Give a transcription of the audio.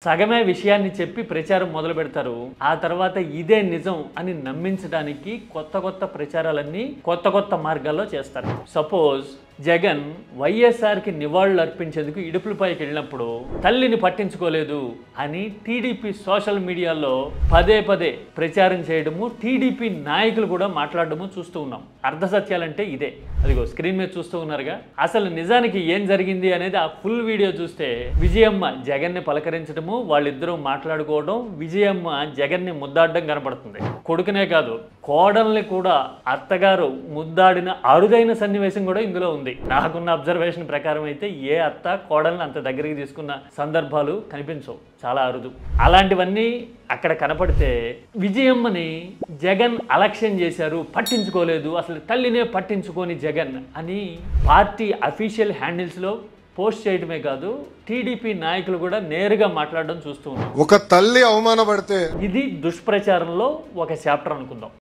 సగమే విషయాన్ని చెప్పి ప్రచారం మొదలు పెడతారు. ఆ తర్వాత ఇదే నిజం అని నమ్మించడానికి కొత్త ప్రచారాలన్నీ కొత్త మార్గాల్లో చేస్తారు. సపోజ్ జగన్ వైఎస్ఆర్కి నివాళులు అర్పించేందుకు ఇడుపులపైకి వెళ్ళినప్పుడు తల్లిని పట్టించుకోలేదు అని టీడీపీ సోషల్ మీడియాలో పదే ప్రచారం చేయడము, టీడీపీ నాయకులు కూడా మాట్లాడడము చూస్తూ ఉన్నాం. అర్ధసత్యాలంటే ఇదే. అదిగో స్క్రీన్ మీద చూస్తూ ఉన్నారుగా. అసలు నిజానికి ఏం జరిగింది అనేది ఆ ఫుల్ వీడియో చూస్తే విజయమ్మ జగన్ని పలకరించడము, వాళ్ళిద్దరూ మాట్లాడుకోవడం, విజయమ్మ జగన్ని ముద్దాడడం కనపడుతుంది. కొడుకునే కాదు కోడల్ని కూడా అత్తగారు ముద్దాడిన అరుదైన సన్నివేశం కూడా ఇందులో ఉంది. నాకున్న అబ్జర్వేషన్ ప్రకారం అయితే ఏ అత్త కోడల్ని అంత దగ్గరికి తీసుకున్న సందర్భాలు కనిపించవు, చాలా అరుదు. అలాంటివన్నీ అక్కడ కనపడితే విజయమ్మని జగన్ అలక్ష్యం చేశారు, పట్టించుకోలేదు, అసలు తల్లినే పట్టించుకోని జగన్ అని పార్టీ అఫీషియల్ హ్యాండిల్స్లో పోస్ట్ చేయడమే కాదు, టీడీపీ నాయకులు కూడా నేరుగా మాట్లాడడం చూస్తూ ఉన్నాం. ఒక తల్లి అవమానపడితే ఇది దుష్ప్రచారంలో ఒక చాప్టర్ అనుకుందాం.